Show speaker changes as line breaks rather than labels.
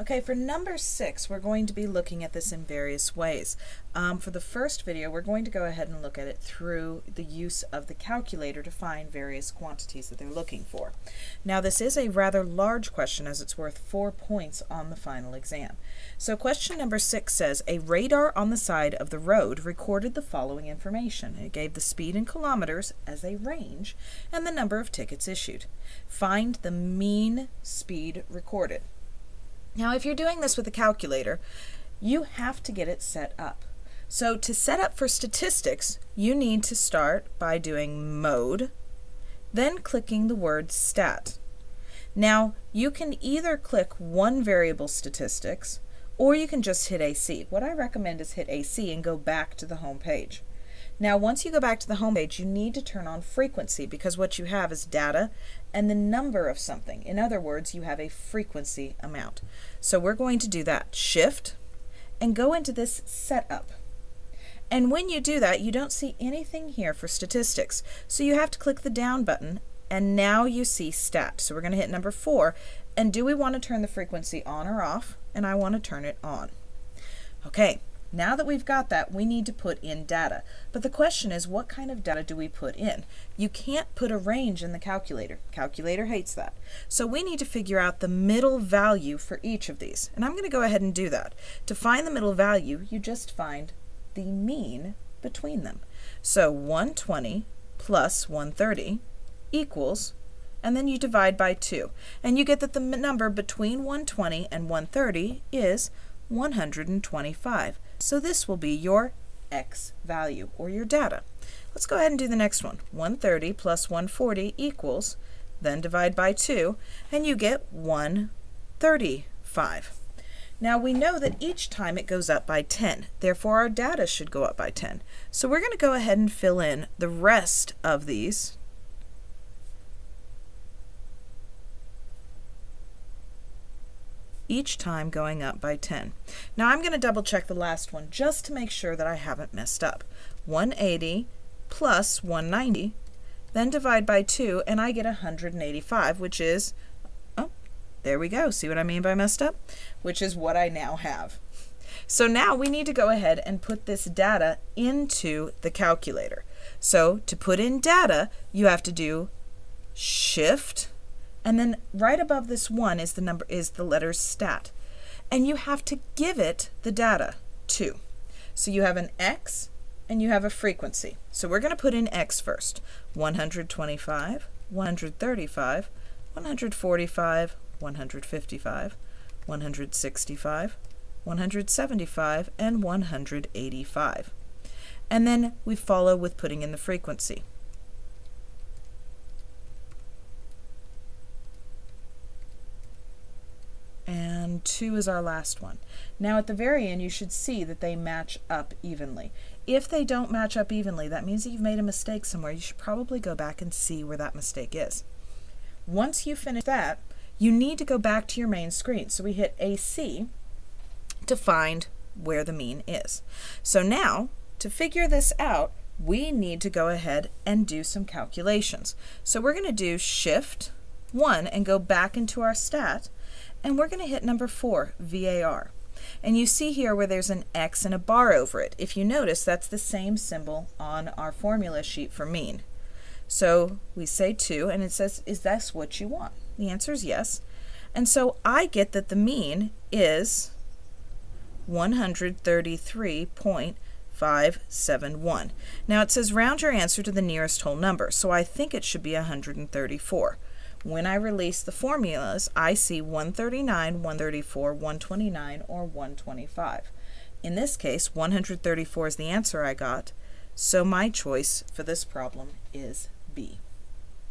Okay, for number 6, we're going to be looking at this in various ways. For the first video, we're going to go ahead and look at it through the use of the calculator to find various quantities that they're looking for. Now, this is a rather large question as it's worth 4 points on the final exam. So question number 6 says, a radar on the side of the road recorded the following information. It gave the speed in kilometers as a range and the number of tickets issued. Find the mean speed recorded. Now, if you're doing this with a calculator, you have to get it set up. So to set up for statistics, you need to start by doing mode, then clicking the word stat. Now, you can either click one variable statistics, or you can just hit AC. What I recommend is hit AC and go back to the home page. Now, once you go back to the home page, you need to turn on frequency because what you have is data and the number of something. In other words, you have a frequency amount. So we're going to do that. Shift and go into this setup. And when you do that, you don't see anything here for statistics. So you have to click the down button and now you see stat. So we're going to hit number 4. And do we want to turn the frequency on or off? And I want to turn it on. Okay. Now that we've got that, we need to put in data. But the question is, what kind of data do we put in? You can't put a range in the calculator. Calculator hates that. So we need to figure out the middle value for each of these. And I'm going to go ahead and do that. To find the middle value, you just find the mean between them. So 120 plus 130 equals, and then you divide by 2. And you get that the number between 120 and 130 is 125. So this will be your X value, or your data. Let's go ahead and do the next one. 130 plus 140 equals, then divide by 2, and you get 135. Now we know that each time it goes up by 10, therefore our data should go up by 10. So we're going to go ahead and fill in the rest of these. Each time going up by 10. Now I'm going to double check the last one just to make sure that I haven't messed up. 180 plus 190, then divide by 2, and I get 185, which is, oh, there we go. See what I mean by messed up? Which is what I now have. So now we need to go ahead and put this data into the calculator. So to put in data, you have to do Shift, and then right above this 1 is the letter stat. And you have to give it the data too. So you have an X and you have a frequency. So we're going to put in X first. 125, 135, 145, 155, 165, 175, and 185. And then we follow with putting in the frequency. And 2 is our last one. Now at the very end, you should see that they match up evenly. If they don't match up evenly, that means that you've made a mistake somewhere. You should probably go back and see where that mistake is. Once you finish that, you need to go back to your main screen. So we hit AC to find where the mean is. So now, to figure this out, we need to go ahead and do some calculations. So we're going to do Shift 1 and go back into our stat. And we're going to hit number 4, VAR. And you see here where there's an X and a bar over it. If you notice, that's the same symbol on our formula sheet for mean. So we say 2, and it says, is this what you want? The answer is yes. And so I get that the mean is 133.571. Now it says round your answer to the nearest whole number, so I think it should be 134. When I release the formulas, I see 139, 134, 129, or 125. In this case, 134 is the answer I got, so my choice for this problem is B.